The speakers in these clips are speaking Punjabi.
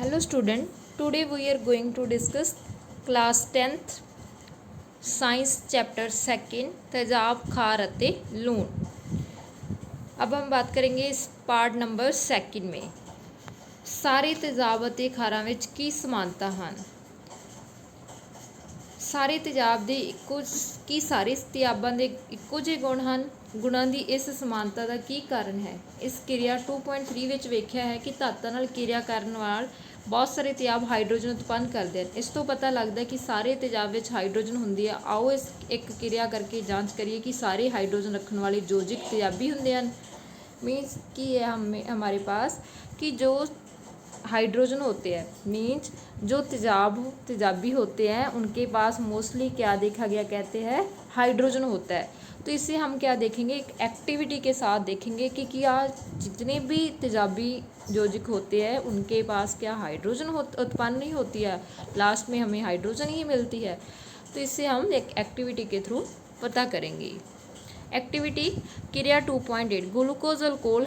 Hello student, today we are going to discuss class 10th science chapter second तेजाब खार अते लूण। अब हम बात करेंगे इस पार्ट नंबर सेकेंड में सारे तेजाब अते खारां विच की समानता हैं। सारे तेजाब दे इक्को की सारे तेजाबां दे इक्को ਜਿਹੇ गुण हैं। गुणां दी इस समानता का की कारण है। इस क्रिया 2.3 विच वेख्या है कि धातां नाल क्रिया करन वाल बहुत सारे तेजाब हाइड्रोजन उत्पन्न करते हैं। इस तो पता लगता है कि सारे तेजाब विच हाइड्रोजन हुंदी है। आओ इस एक क्रिया करके जांच करिए कि सारे हाइड्रोजन रखने वाले जोजिक तेजाबी हुंदे हैं। मीन्स कि है हमारे पास कि जो हाइड्रोजन होते हैं, मीन्स जो तेजाबी होते हैं उनके पास मोस्टली क्या देखा गया, कहते हैं हाइड्रोजन होता है। तो इसे हम क्या देखेंगे, एक एक्टिविटी के साथ देखेंगे कि क्या जितने भी तेजाबी योजिक होते हैं उनके पास क्या हाइड्रोजन उत्पन्न नहीं होती है, लास्ट में हमें हाइड्रोजन ही मिलती है। तो इसे हम एक एक्टिविटी के थ्रू पता करेंगे। एक्टिविटी क्रिया 2.8 ग्लूकोज अल्कोहल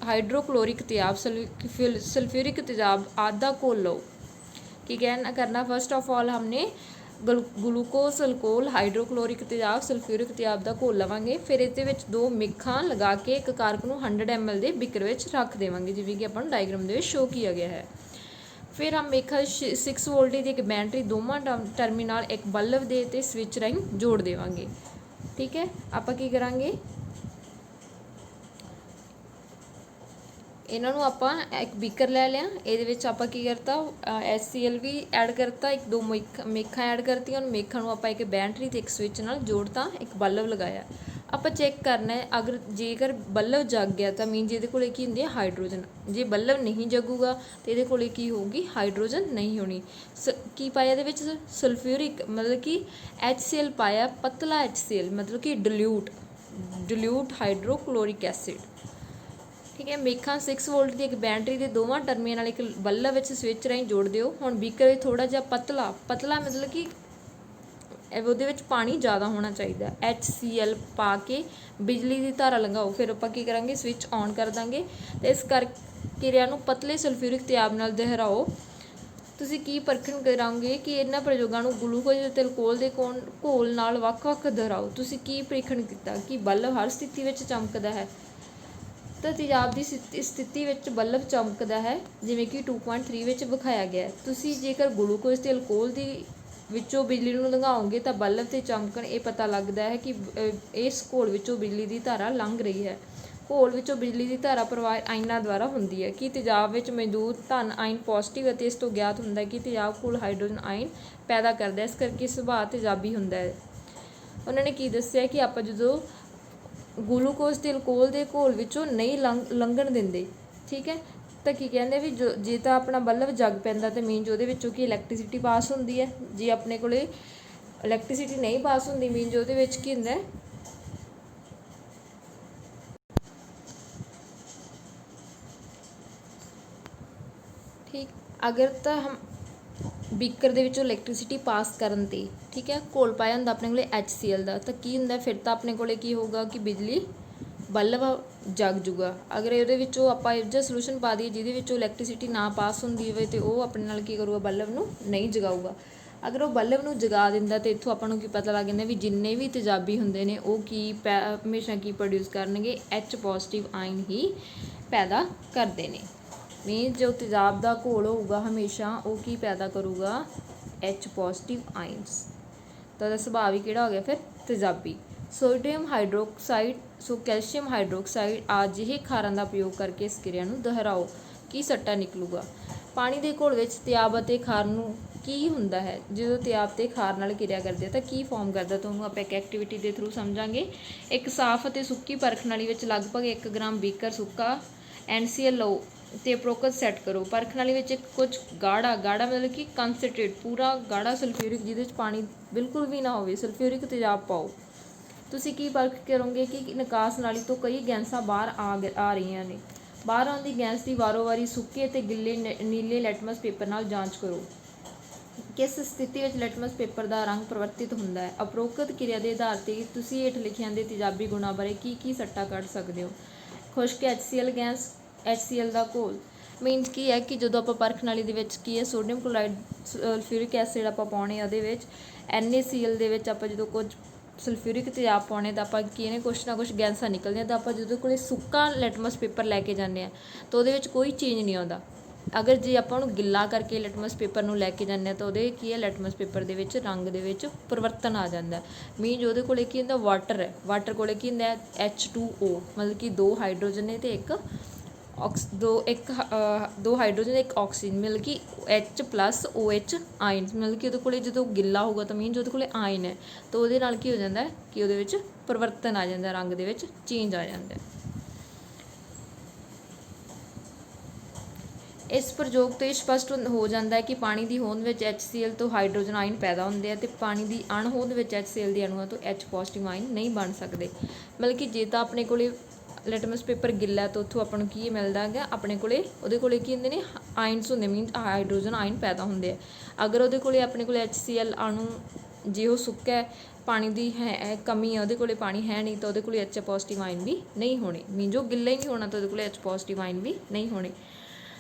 हाइड्रोक्लोरिक तेजाब सल्फ्यूरिक तेजाब आधा घोल लो। की कहना करना, फर्स्ट ऑफ ऑल हमने ग्लूकोज अल्कोहल हाइड्रोक्लोरिक तेजाब सल्फ्यूरिक तेजाब का घोल लवांगे। फिर ये दो मिखां लगा के एक कारक को 100 ml के बिकर में रख देवांगे, जिवें कि अपन डायग्राम में शो किया गया है। फिर हम मेखा 6 वोल्ट की एक बैटरी दोवां टर्मिनल एक बल्ब दे ते स्विच राही जोड़ देवांगे। ठीक है, आप की करांगे, इन्हों आपां एक बीकर लै लिया, ये आपां की करता HCl भी ऐड करता, एक दो मेखा ऐड करती, मेखा आप एक बैटरी तो एक स्विच नाल जोड़ता, एक बल्ब लगाया। आप चैक करना है, अगर जेकर बल्ब जग गया तो मीन ये की होंगी हाइड्रोजन, जे बल्ब नहीं जगूगा तो ये की होगी हाइड्रोजन नहीं होनी। की पाया ये सल्फ्यूरिक मतलब कि HCl पाया, पतला HCl मतलब कि डिल्यूट हाइड्रोक्लोरिक एसिड। ठीक है, मेखा 6 वोल्ट की एक बैटरी के दोवां टर्मिनल एक बल्ब में स्विच राही जोड़ दिओ। हुण बीकर थोड़ा जिहा पतला मतलब कि ਉਹਦੇ ਵਿੱਚ पानी ज़्यादा होना चाहिए, HCl पा के बिजली की धारा लगाओ। फिर ਆਪਾਂ ਕੀ ਕਰਾਂਗੇ, स्विच ऑन कर देंगे तो इस कर क्रिया ਨੂੰ पतले सल्फ्यूरिक तेजाब ਨਾਲ ਦੁਹਰਾਓ। ਤੁਸੀਂ ਕੀ ਪਰਖਣ ਕਰਾਂਗੇ ਕਿ ਇਹਨਾਂ ਪ੍ਰਯੋਗਾਂ ਨੂੰ ਗਲੂਕੋਜ਼ ਅਤੇ ਅਲਕੋਹਲ ਦੇ ਘੋਲ ਨਾਲ ਵੱਖ-ਵੱਖ ਦੁਹਰਾਓ। ਤੁਸੀਂ ਕੀ ਪਰੀਖਣ ਕੀਤਾ ਕਿ ਬਲਬ ਹਰ ਸਥਿਤੀ ਵਿੱਚ ਚਮਕਦਾ ਹੈ। ਤਾਂ ਤੇਜ਼ਾਬ ਦੀ ਸਥਿਤੀ ਵਿੱਚ ਬਲਬ ਚਮਕਦਾ ਹੈ, ਜਿਵੇਂ ਕਿ 2.3 ਵਿੱਚ ਵਿਖਾਇਆ ਗਿਆ। ਤੁਸੀਂ ਜੇਕਰ ਗਲੂਕੋਜ਼ ਅਤੇ ਅਲਕੋਹਲ ਦੀ ਵਿੱਚੋਂ ਬਿਜਲੀ ਨੂੰ ਲੰਘਾਓਗੇ ਤਾਂ ਬਲਬ 'ਤੇ ਚਮਕਣ ਇਹ ਪਤਾ ਲੱਗਦਾ ਹੈ ਕਿ ਇਸ ਘੋਲ ਵਿੱਚੋਂ ਬਿਜਲੀ ਦੀ ਧਾਰਾ ਲੰਘ ਰਹੀ ਹੈ। ਘੋਲ ਵਿੱਚੋਂ ਬਿਜਲੀ ਦੀ ਧਾਰਾ ਪ੍ਰਵਾਹ ਆਇਨਾਂ ਦੁਆਰਾ ਹੁੰਦੀ ਹੈ। ਕਿ ਤੇਜ਼ਾਬ ਵਿੱਚ ਮੌਜੂਦ ਧਨ ਆਇਨ ਪੋਜ਼ਿਟਿਵ ਅਤੇ ਇਸ ਤੋਂ ਗਿਆਤ ਹੁੰਦਾ ਹੈ ਕਿ ਤੇਜ਼ਾਬ ਘੋਲ ਹਾਈਡਰੋਜਨ ਆਇਨ ਪੈਦਾ ਕਰਦਾ, ਇਸ ਕਰਕੇ ਸੁਭਾਅ ਤੇਜ਼ਾਬੀ ਹੁੰਦਾ ਹੈ। ਉਹਨਾਂ ਨੇ ਕੀ ਦੱਸਿਆ ਕਿ ਆਪਾਂ ਜਦੋਂ ਗਲੂਕੋਜ਼ ਅਤੇ ਅਲਕੋਹਲ ਦੇ ਘੋਲ ਵਿੱਚੋਂ ਨਹੀਂ ਲੰਘਣ ਦਿੰਦੇ, ਠੀਕ ਹੈ, ਤਾਂ ਕੀ ਕਹਿੰਦੇ ਵੀ ਜੇ ਤਾਂ ਆਪਣਾ ਬਲਬ ਜਗ ਪੈਂਦਾ ਤਾਂ ਮੀਨਜ਼ ਉਹਦੇ ਵਿੱਚੋਂ ਕੀ ਇਲੈਕਟ੍ਰੀਸਿਟੀ ਪਾਸ ਹੁੰਦੀ ਹੈ। ਜੇ ਆਪਣੇ ਕੋਲ ਇਲੈਕਟ੍ਰੀਸਿਟੀ ਨਹੀਂ ਪਾਸ ਹੁੰਦੀ ਮੀਨਜ਼ ਉਹਦੇ ਵਿੱਚ ਕੀ ਹੁੰਦਾ, ਠੀਕ, ਅਗਰ ਤਾਂ ਹਮ ਬੀਕਰ ਦੇ ਵਿੱਚੋਂ ਇਲੈਕਟ੍ਰੀਸਿਟੀ ਪਾਸ ਕਰਨ 'ਤੇ, ਠੀਕ ਹੈ, ਘੋਲ ਪਾਇਆ ਹੁੰਦਾ ਆਪਣੇ ਕੋਲ HCl ਦਾ, ਤਾਂ ਕੀ ਹੁੰਦਾ ਫਿਰ ਤਾਂ ਆਪਣੇ ਕੋਲ ਕੀ ਹੋਊਗਾ ਕਿ ਬਿਜਲੀ बल्ब जग जूगा। अगर ये आप जिहा सलूशन पा दिए जिहदे विचों इलैक्ट्रीसिटी ना पास होंदी होवे तो वह अपने नाल की करूगा, बल्ब नूं नहीं जगाऊगा। अगर वो बल्ब नूं जगा दिंदा तो इत्थों आपां नूं की पता लग जांदा भी जिन्ने भी तेजाबी हुंदे ने वो की हमेशा की प्रोड्यूस करनगे, H पॉजिटिव आयन ही पैदा करते हैं। मीन जो तेजाब का घोल होगा हमेशा वो की पैदा करूगा, H पॉजिटिव आयनस। तो सुभाव ही किहड़ा हो गया फिर तेजाबी। सोडियम हाइड्रोक्साइड सो कैल्शियम हाइड्रोक्साइड अजिहे खारां का प्रयोग करके इस क्रिया को दोहराओ, की सट्टा निकलूगा। पानी के घोल में तेजाब और खार नूं की हुंदा है, जो तेजाब ते खार नाल क्रिया करते तो की फॉर्म करता, तो आप एक एक्टिविटी के थ्रू समझांगे। एक साफ और सुक्की परखनाली में लगभग 1 ग्राम बीकर सुक्का NCl लो तो उपरोक्त सैट करो। परखनाली में कुछ गाढ़ा मतलब कि कंसनट्रेट पूरा गाढ़ा सल्फ्यूरिक जिहदे पानी बिल्कुल भी ना हो सल्फ्यूरिक तेजाब पाओ। तुसीं की परख करोगे कि निकास नाली तो कई गैसां बाहर आ रही ने। बाहर आउंदी गैस की वारों वारी सुक्के ते गिले नीले लैटमस पेपर नाल जांच करो। किस स्थिति में लैटमस पेपर का रंग परिवर्तित होंदा है। उपरोक्त क्रिया के आधार पर तुसीं हेठ लिखियां दे तेजाबी गुणां बारे की सट्टा कढ़ सकते हो। खुश्क HCl गैस HCl का घोल ਮੀਨਸ ਕੀ ਹੈ ਕਿ ਜਦੋਂ ਆਪਾਂ ਪਰਖ ਨਾਲੀ ਦੇ ਵਿੱਚ ਕੀ ਹੈ ਸੋਡੀਅਮ ਕਲੋਰਾਈਡ ਸਲਫਿਊਰਿਕ ਐਸਿਡ ਆਪਾਂ ਪਾਉਣੇ ਉਹਦੇ ਵਿੱਚ NaCl ਦੇ ਵਿੱਚ ਆਪਾਂ ਜਦੋਂ ਕੁਝ ਸਲਫਿਊਰਿਕ ਤੇਜ਼ਾਬ ਪਾਉਣੇ ਤਾਂ ਆਪਾਂ ਕੀ ਨੇ ਕੁਛ ਨਾ ਕੁਛ ਗੈਸਾਂ ਨਿਕਲਦੀਆਂ ਤਾਂ ਆਪਾਂ ਜਦੋਂ ਕੋਲੇ ਸੁੱਕਾ ਲਿਟਮਸ ਪੇਪਰ ਲੈ ਕੇ ਜਾਂਦੇ ਹਾਂ ਤਾਂ ਉਹਦੇ ਵਿੱਚ ਕੋਈ ਚੇਂਜ ਨਹੀਂ ਆਉਂਦਾ। ਅਗਰ ਜੇ ਆਪਾਂ ਉਹਨੂੰ ਗਿੱਲਾ ਕਰਕੇ ਲਿਟਮਸ ਪੇਪਰ ਨੂੰ ਲੈ ਕੇ ਜਾਂਦੇ ਹਾਂ ਤਾਂ ਉਹਦੇ ਕੀ ਹੈ ਲਿਟਮਸ ਪੇਪਰ ਦੇ ਵਿੱਚ ਰੰਗ ਦੇ ਵਿੱਚ ਪਰਿਵਰਤਨ ਆ ਜਾਂਦਾ। ਮੀਨਜ਼ ਉਹਦੇ ਕੋਲੇ ਕੀ ਹੁੰਦਾ ਵਾਟਰ ਹੈ, ਵਾਟਰ ਕੋਲੇ ਕੀ ਹੁੰਦਾ H2O ਮਤਲਬ ਕਿ 2 ਹਾਈਡਰੋਜਨ ਨੇ ਅਤੇ ਦੋ ਹਾਈਡਰੋਜਨ ਇੱਕ ਆਕਸੀਜਨ ਮਤਲਬ ਕਿ H+OH ਆਇਨ ਮਤਲਬ ਕਿ ਉਹਦੇ ਕੋਲੇ ਜਦੋਂ ਗਿੱਲਾ ਹੋਊਗਾ ਤਾਂ ਮੀਨਜ਼ ਉਹਦੇ ਕੋਲੇ ਆਇਨ ਹੈ ਤਾਂ ਉਹਦੇ ਨਾਲ ਕੀ ਹੋ ਜਾਂਦਾ ਕਿ ਉਹਦੇ ਵਿੱਚ ਪਰਿਵਰਤਨ ਆ ਜਾਂਦਾ, ਰੰਗ ਦੇ ਵਿੱਚ ਚੇਂਜ ਆ ਜਾਂਦਾ। ਇਸ ਪ੍ਰਯੋਗ ਤੋਂ ਇਹ ਸਪਸ਼ਟ ਹੋ ਜਾਂਦਾ ਹੈ ਕਿ ਪਾਣੀ ਦੀ ਹੋਂਦ ਵਿੱਚ HCl ਤੋਂ ਹਾਈਡਰੋਜਨ ਆਇਨ ਪੈਦਾ ਹੁੰਦੇ ਆ ਅਤੇ ਪਾਣੀ ਦੀ ਅਣਹੋਂਦ ਵਿੱਚ HCl ਦੀ ਅਣੂਆਂ ਤੋਂ H ਪੋਜ਼ੀਟਿਵ ਆਇਨ ਨਹੀਂ ਬਣ ਸਕਦੇ। ਮਤਲਬ ਕਿ ਜੇ ਤਾਂ ਆਪਣੇ ਕੋਲੇ ਲਿਟਮਸ ਪੇਪਰ ਗਿੱਲਾ ਤਾਂ ਉੱਥੋਂ ਆਪਾਂ ਨੂੰ ਕੀ ਮਿਲਦਾ ਹੈਗਾ ਆਪਣੇ ਕੋਲੇ ਉਹਦੇ ਕੋਲੇ ਕੀ ਹੁੰਦੇ ਨੇ ਆਇਨਸ ਹੁੰਦੇ ਮੀਨਸ ਹਾਈਡਰੋਜਨ ਆਇਨ ਪੈਦਾ ਹੁੰਦੇ ਆ। ਅਗਰ ਉਹਦੇ ਕੋਲੇ ਆਪਣੇ ਕੋਲੇ HCl ਅਣੂ ਜੇ ਉਹ ਸੁੱਕਾ ਪਾਣੀ ਦੀ ਹੈ ਕਮੀ ਹੈ ਉਹਦੇ ਕੋਲੇ ਪਾਣੀ ਹੈ ਨਹੀਂ ਤਾਂ ਉਹਦੇ ਕੋਲੇ H ਪੋਜ਼ੀਟਿਵ ਆਇਨ ਵੀ ਨਹੀਂ ਹੋਣੇ। ਮੀਨ ਜੋ ਗਿੱਲਾ ਹੀ ਨਹੀਂ ਹੋਣਾ ਤਾਂ ਉਹਦੇ ਕੋਲੇ H ਪੋਜ਼ੀਟਿਵ ਆਇਨ ਵੀ ਨਹੀਂ ਹੋਣੇ।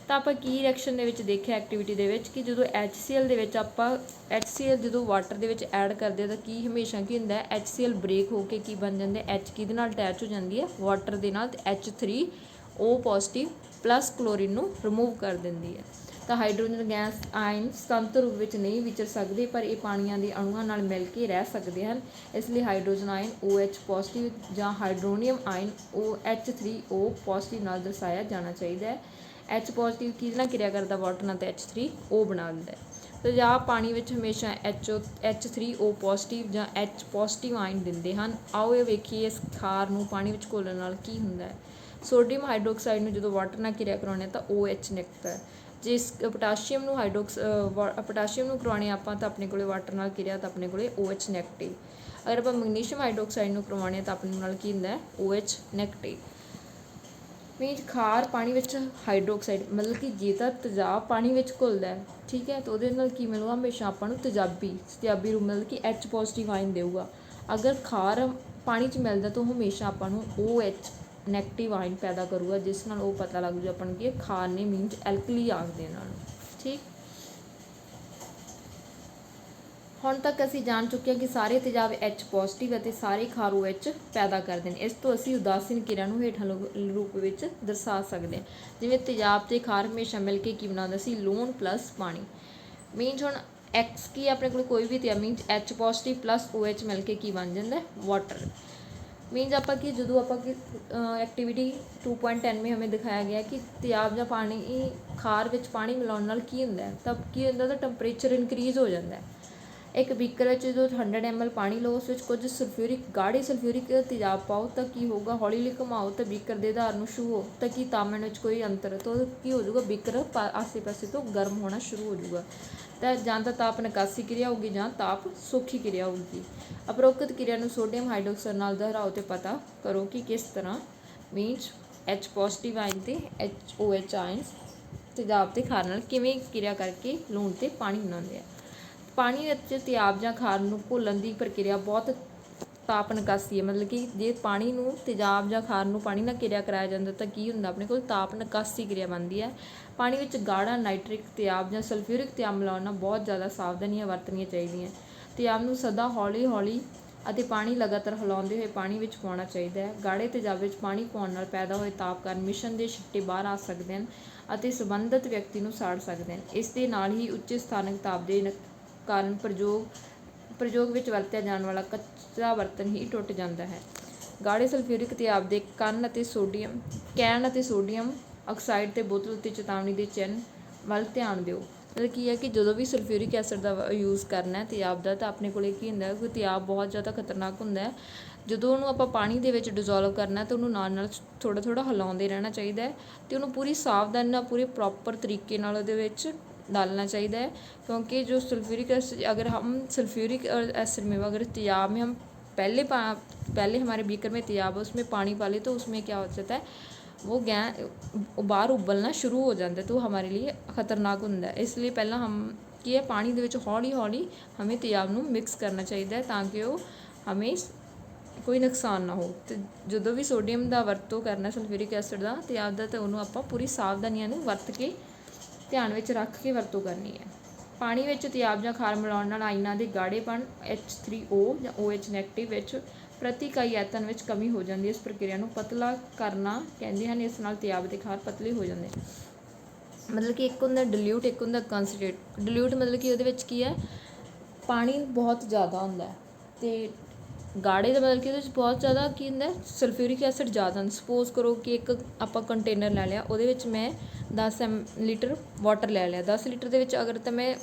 ਤਾਂ ਆਪਾਂ ਕੀ ਰਿਐਕਸ਼ਨ ਦੇ ਵਿੱਚ ਦੇਖਿਆ ਐਕਟੀਵਿਟੀ ਦੇ ਵਿੱਚ ਕਿ ਜਦੋਂ HCl ਦੇ ਵਿੱਚ ਆਪਾਂ HCl ਜਦੋਂ ਵਾਟਰ ਦੇ ਵਿੱਚ ਐਡ ਕਰਦੇ ਹਾਂ ਤਾਂ ਕੀ ਹਮੇਸ਼ਾ ਕੀ ਹੁੰਦਾ HCl ਬ੍ਰੇਕ ਹੋ ਕੇ ਕੀ ਬਣ ਜਾਂਦੇ H ਕਿਹਦੇ ਨਾਲ ਅਟੈਚ ਹੋ ਜਾਂਦੀ ਹੈ ਵਾਟਰ ਦੇ ਨਾਲ ਤੇ H3O ਪੋਜ਼ਿਟਿਵ ਪਲੱਸ ਕਲੋਰੀਨ ਨੂੰ ਰਿਮੂਵ ਕਰ ਦਿੰਦੀ ਹੈ। ਤਾਂ ਹਾਈਡਰੋਜਨ ਗੈਸ ਆਇਨ ਸੁਤੰਤਰ ਰੂਪ ਵਿੱਚ ਨਹੀਂ ਵਿਚਰ ਸਕਦੇ ਪਰ ਇਹ ਪਾਣੀਆਂ ਦੇ ਅਣੂਆਂ ਨਾਲ ਮਿਲ ਕੇ ਰਹਿ ਸਕਦੇ ਹਨ। ਇਸ ਲਈ ਹਾਈਡਰੋਜਨ ਆਇਨ OH ਪੋਜ਼ਿਟਿਵ ਜਾਂ ਹਾਈਡਰੋਨੀਅਮ ਆਇਨ OH3O ਪੋਜ਼ਿਟਿਵ ਨਾਲ ਦਰਸਾਇਆ ਜਾਣਾ ਚਾਹੀਦਾ ਹੈ। H ਪੋਜ਼ੀਟਿਵ ਕਿਹਦੇ ਨਾਲ ਕਿਰਿਆ ਕਰਦਾ ਵਾਟਰ ਨਾਲ ਅਤੇ H3O ਬਣਾ ਦਿੰਦਾ। ਤੇਜ਼ਾਬ ਪਾਣੀ ਵਿੱਚ ਹਮੇਸ਼ਾ H3O ਪੋਜ਼ੀਟਿਵ ਜਾਂ H ਪੋਜ਼ੀਟਿਵ ਆਇਨ ਦਿੰਦੇ ਹਨ। ਆਓ ਇਹ ਵੇਖੀਏ ਇਸ ਖਾਰ ਨੂੰ ਪਾਣੀ ਵਿੱਚ ਘੋਲਣ ਨਾਲ ਕੀ ਹੁੰਦਾ ਹੈ। ਸੋਡੀਅਮ ਹਾਈਡਰੋਕਸਾਈਡ ਨੂੰ ਜਦੋਂ ਵਾਟਰ ਨਾਲ ਕਿਰਿਆ ਕਰਾਉਂਦੇ ਤਾਂ OH ਨਿਕਲਦਾ ਹੈ। ਜੇ ਇਸ ਪੋਟਾਸ਼ੀਅਮ ਨੂੰ ਪੋਟਾਸ਼ੀਅਮ ਨੂੰ ਕਰਵਾਉਣੇ ਆਪਾਂ ਤਾਂ ਆਪਣੇ ਕੋਲੇ ਵਾਟਰ ਨਾਲ ਕਿਰਿਆ ਤਾਂ ਆਪਣੇ ਕੋਲੇ OH ਨੈਗੇਟਿਵ। ਅਗਰ ਆਪਾਂ ਮੈਗਨੀਸ਼ੀਅਮ ਹਾਈਡਰੋਕਸਾਈਡ ਨੂੰ ਕਰਵਾਉਣੇ ਤਾਂ ਆਪਣੇ ਨਾਲ ਕੀ ਹੁੰਦਾ OH ਨੈਗੇਟਿਵ। ਮੀਨਜ਼ ਖਾਰ ਪਾਣੀ ਵਿੱਚ ਹਾਈਡਰੋਕਸਾਈਡ ਮਤਲਬ ਕਿ ਜੇ ਤਾਂ ਤੇਜ਼ਾਬ ਪਾਣੀ ਵਿੱਚ ਘੁਲਦਾ ਠੀਕ ਹੈ ਤਾਂ ਉਹਦੇ ਨਾਲ ਕੀ ਮਿਲੂਗਾ ਹਮੇਸ਼ਾ ਆਪਾਂ ਨੂੰ ਤੇਜ਼ਾਬੀ ਰੂਪ ਮਤਲਬ ਕਿ H ਪੋਜ਼ੀਟਿਵ ਆਇਨ ਦੇਊਗਾ। ਅਗਰ ਖਾਰ ਪਾਣੀ 'ਚ ਮਿਲਦਾ ਤਾਂ ਉਹ ਹਮੇਸ਼ਾ ਆਪਾਂ ਨੂੰ OH ਨੈਗੇਟਿਵ ਆਇਨ ਪੈਦਾ ਕਰੂਗਾ ਜਿਸ ਨਾਲ ਉਹ ਪਤਾ ਲੱਗ ਜੂ ਆਪਾਂ ਨੂੰ ਕਿ ਖਾਰ ਨੇ ਮੀਨਜ਼ ਐਲਕਲੀ ਆਖਦੇ ਇਹਨਾਂ ਨੂੰ। ਠੀਕ, ਹੁਣ ਤੱਕ ਅਸੀਂ ਜਾਣ ਚੁੱਕੇ ਹਾਂ ਕਿ ਸਾਰੇ ਤੇਜ਼ਾਬ H ਪੋਜ਼ੀਟਿਵ ਅਤੇ ਸਾਰੇ ਖਾਰ OH ਪੈਦਾ ਕਰਦੇ ਨੇ। ਇਸ ਤੋਂ ਅਸੀਂ ਉਦਾਸੀਨ ਕਿਰਿਆ ਨੂੰ ਹੇਠਾਂ ਰੂਪ ਵਿੱਚ ਦਰਸਾ ਸਕਦੇ ਹਾਂ। ਜਿਵੇਂ ਤੇਜ਼ਾਬ ਅਤੇ ਖਾਰ ਹਮੇਸ਼ਾ ਮਿਲ ਕੇ ਕੀ ਬਣਾਉਂਦਾ ਸੀ ਲੂਣ ਪਲੱਸ ਪਾਣੀ। ਮੀਨਜ਼ ਹੁਣ X ਕੀ ਆਪਣੇ ਕੋਲ ਕੋਈ ਵੀ ਤੇਜ਼ਾਬ means H positive plus OH ਮਿਲ ਕੇ ਕੀ ਬਣ ਜਾਂਦਾ ਵਾਟਰ। ਮੀਨਜ਼ ਆਪਾਂ ਕਿ ਜਦੋਂ ਆਪਾਂ ਕਿ ਐਕਟੀਵਿਟੀ 2.10 में हमें दिखाया गया कि तेजाब ਜਾਂ ਪਾਣੀ ਖਾਰ ਵਿੱਚ ਪਾਣੀ ਮਿਲਾਉਣ ਨਾਲ ਕੀ ਹੁੰਦਾ ਤਾਂ ਕੀ ਹੁੰਦਾ ਤਾਂ ਟੈਂਪਰੇਚਰ ਇਨਕਰੀਜ਼ ਹੋ ਜਾਂਦਾ। ਇੱਕ ਬੀਕਰ ਵਿੱਚ ਜਦੋਂ 100 ml ਪਾਣੀ ਲਓ ਉਸ ਵਿੱਚ ਕੁਝ ਗਾੜੇ ਸਲਫਿਊਰਿਕ ਤੇਜ਼ਾਬ ਪਾਓ ਤਾਂ ਕੀ ਹੋਊਗਾ ਹੌਲੀ ਹੌਲੀ ਘੁਮਾਓ ਤਾਂ ਬੀਕਰ ਦੇ ਆਧਾਰ ਨੂੰ ਛੂਹੋ ਤਾਂ ਕੀ ਤਾਪਮਾਨ ਵਿੱਚ ਕੋਈ ਅੰਤਰ ਤਾਂ ਕੀ ਹੋ ਜਾਊਗਾ ਬੀਕਰ ਆਸੇ ਪਾਸੇ ਤੋਂ ਗਰਮ ਹੋਣਾ ਸ਼ੁਰੂ ਹੋ ਜਾਊਗਾ। ਤਾਂ ਜਾਂ ਤਾਂ ਤਾਪ ਨਿਕਾਸੀ ਕਿਰਿਆ ਹੋਊਗੀ ਜਾਂ ਤਾਪ ਸੌਖੀ ਕਿਰਿਆ ਹੋਊਗੀ। ਉਪਰੋਕਤ ਕਿਰਿਆ ਨੂੰ ਸੋਡੀਅਮ ਹਾਈਡਰੋਕਸਾਈਡ ਨਾਲ ਦੁਹਰਾਓ ਅਤੇ ਪਤਾ ਕਰੋ ਕਿ ਕਿਸ ਤਰ੍ਹਾਂ ਮੀਨਜ਼ H ਪੋਜ਼ੀਟਿਵ ਆਇਨ ਅਤੇ OH ਆਇਨਸ ਤੇਜ਼ਾਬ ਅਤੇ ਖਾਰ ਨਾਲ ਕਿਵੇਂ ਕਿਰਿਆ ਕਰਕੇ ਲੂਣ ਅਤੇ ਪਾਣੀ ਬਣਾਉਂਦੇ ਆ। ਪਾਣੀ ਵਿੱਚ ਤੇਜ਼ਾਬ ਜਾਂ ਖਾਰ ਨੂੰ ਘੋਲਣ ਦੀ ਪ੍ਰਕਿਰਿਆ ਬਹੁਤ ਤਾਪ ਨਿਕਾਸੀ ਹੈ ਮਤਲਬ ਕਿ ਜੇ ਪਾਣੀ ਨੂੰ ਤੇਜ਼ਾਬ ਜਾਂ ਖਾਰ ਨੂੰ ਪਾਣੀ ਨਾਲ ਕਿਰਿਆ ਕਰਾਇਆ ਜਾਂਦਾ ਤਾਂ ਕੀ ਹੁੰਦਾ ਆਪਣੇ ਕੋਲ ਤਾਪ ਨਿਕਾਸੀ ਕਿਰਿਆ ਬਣਦੀ ਹੈ। ਪਾਣੀ ਵਿੱਚ ਗਾੜਾ ਨਾਈਟ੍ਰਿਕ ਤੇਜ਼ਾਬ ਜਾਂ ਸਲਫਿਊਰਿਕ ਤੇਜ਼ਾਬ ਮਿਲਾਉਣ ਨਾਲ ਬਹੁਤ ਜ਼ਿਆਦਾ ਸਾਵਧਾਨੀਆਂ ਵਰਤਣੀਆਂ ਚਾਹੀਦੀਆਂ। ਤੇਜ਼ਾਬ ਨੂੰ ਸਦਾ ਹੌਲੀ ਹੌਲੀ ਅਤੇ ਪਾਣੀ ਲਗਾਤਾਰ ਹਿਲਾਉਂਦੇ ਹੋਏ ਪਾਣੀ ਵਿੱਚ ਪਾਉਣਾ ਚਾਹੀਦਾ ਹੈ। ਗਾੜੇ ਤੇਜ਼ਾਬ ਵਿੱਚ ਪਾਣੀ ਪਾਉਣ ਨਾਲ ਪੈਦਾ ਹੋਏ ਤਾਪ ਕਾਰਨ ਮਿਸ਼ਰਣ ਦੇ ਛਿੱਟੇ ਬਾਹਰ ਆ ਸਕਦੇ ਹਨ ਅਤੇ ਸੰਬੰਧਿਤ ਵਿਅਕਤੀ ਨੂੰ ਸਾੜ ਸਕਦੇ ਹਨ। ਇਸ ਦੇ ਨਾਲ ਹੀ ਉੱਚ ਸਥਾਨਕ ਤਾਪ ਦੇ ਕਾਰਨ ਪ੍ਰਯੋਗ ਵਿੱਚ ਵਰਤਿਆ ਜਾਣ ਵਾਲਾ ਕੱਚਾ ਬਰਤਨ ਹੀ ਟੁੱਟ ਜਾਂਦਾ ਹੈ। ਗਾੜੇ ਸਲਫਿਊਰਿਕ ਤੇਜ਼ਾਬ ਦੇ ਕੈਨ ਅਤੇ ਸੋਡੀਅਮ ਆਕਸਾਈਡ ਤੇ ਬੋਤਲ ਉੱਤੇ ਚੇਤਾਵਨੀ ਦੇ ਚਿੰਨ੍ਹ ਵੱਲ ਧਿਆਨ ਦਿਓ। ਮਤਲਬ ਕੀ ਹੈ ਕਿ ਜਦੋਂ ਵੀ ਸਲਫਿਊਰਿਕ ਐਸਿਡ ਦਾ ਯੂਜ਼ ਕਰਨਾ ਤੇਜ਼ਾਬ ਦਾ ਤਾਂ ਆਪਣੇ ਕੋਲੇ ਕੀ ਹੁੰਦਾ ਕਿ ਤੇਜ਼ਾਬ ਬਹੁਤ ਜ਼ਿਆਦਾ ਖਤਰਨਾਕ ਹੁੰਦਾ ਹੈ। ਜਦੋਂ ਉਹਨੂੰ ਆਪਾਂ ਪਾਣੀ ਦੇ ਵਿੱਚ ਡਿਜ਼ੋਲਵ ਕਰਨਾ ਤਾਂ ਉਹਨੂੰ ਨਾਲ ਥੋੜ੍ਹਾ ਥੋੜ੍ਹਾ ਹਿਲਾਉਂਦੇ ਰਹਿਣਾ ਚਾਹੀਦਾ ਹੈ ਅਤੇ ਉਹਨੂੰ ਪੂਰੀ ਸਾਵਧਾਨੀ ਨਾਲ ਪੂਰੇ ਪ੍ਰੋਪਰ ਤਰੀਕੇ ਨਾਲ ਉਹਦੇ ਵਿੱਚ डालना चाहिए है। क्योंकि जो सल्फ्यूरिक एसिड अगर हम सल्फ्यूरिक एसिड में अगर तेजाब में हम पहले हमारे बीकर में तेजाब है उसमें पानी पा ले तो उसमें क्या हो जाता है वो बाहर उबलना शुरू हो जाता है तो हमारे लिए खतरनाक होता है। इसलिए पहला हम की है पानी दे विच हौली हौली हमें तेजाब नूं मिक्स करना चाहिए ताकि वो हमें ਕੋਈ ਨੁਕਸਾਨ ਨਾ ਹੋ। ਤੇ ਜਦੋਂ ਵੀ ਸੋਡੀਅਮ ਦਾ ਵਰਤੋਂ ਕਰਨਾ ਸਲਫਿਊਰਿਕ ਐਸਿਡ ਦਾ ਤੇਜ਼ਾਬ ਦਾ, ਤਾਂ ਉਹਨੂੰ ਆਪਾਂ ਪੂਰੀ ਸਾਵਧਾਨੀਆਂ ਨੂੰ ਵਰਤ ਕੇ ਧਿਆਨ ਵਿੱਚ ਰੱਖ ਕੇ ਵਰਤੋਂ ਕਰਨੀ ਹੈ। ਪਾਣੀ ਵਿੱਚ ਤੇਜ਼ਾਬ ਜਾਂ ਖਾਰ ਮਿਲਾਉਣ ਨਾਲ ਆਇਨਾਂ ਦੇ ਗਾੜੇਪਣ H3O ਜਾਂ OH ਨੈਗੇਟਿਵ ਵਿੱਚ ਪ੍ਰਤੀ ਇਕਾਈ ਐਤਨ ਵਿੱਚ ਕਮੀ ਹੋ ਜਾਂਦੀ ਹੈ। ਇਸ ਪ੍ਰਕਿਰਿਆ ਨੂੰ ਪਤਲਾ ਕਰਨਾ ਕਹਿੰਦੇ ਹਨ। ਇਸ ਨਾਲ ਤੇਜ਼ਾਬ ਦੇ ਖਾਰ ਪਤਲੇ ਹੋ ਜਾਂਦੇ ਨੇ। ਮਤਲਬ ਕਿ ਇੱਕ ਹੁੰਦਾ ਡਿਲਿਊਟ, ਇੱਕ ਹੁੰਦਾ ਕੰਸਨਟਰੇਟ। ਡਿਲਿਊਟ ਮਤਲਬ ਕਿ ਉਹਦੇ ਵਿੱਚ ਕੀ ਹੈ, ਪਾਣੀ ਬਹੁਤ ਜ਼ਿਆਦਾ ਹੁੰਦਾ, ਅਤੇ ਗਾੜੇ ਦਾ ਮਤਲਬ ਕਿ ਉਹਦੇ ਵਿੱਚ ਬਹੁਤ ਜ਼ਿਆਦਾ ਕੀ ਹੁੰਦਾ, ਸਲਫਿਊਰਿਕ ਐਸਿਡ ਜ਼ਿਆਦਾ ਹੁੰਦਾ। ਸਪੋਜ਼ ਕਰੋ ਕਿ ਇੱਕ ਆਪਾਂ ਕੰਟੇਨਰ ਲੈ ਲਿਆ, ਉਹਦੇ ਵਿੱਚ ਮੈਂ 10 ਲੀਟਰ ਵਾਟਰ ਲੈ ਲਿਆ। 10 ਲੀਟਰ ਦੇ ਵਿੱਚ ਅਗਰ ਤਾਂ ਮੈਂ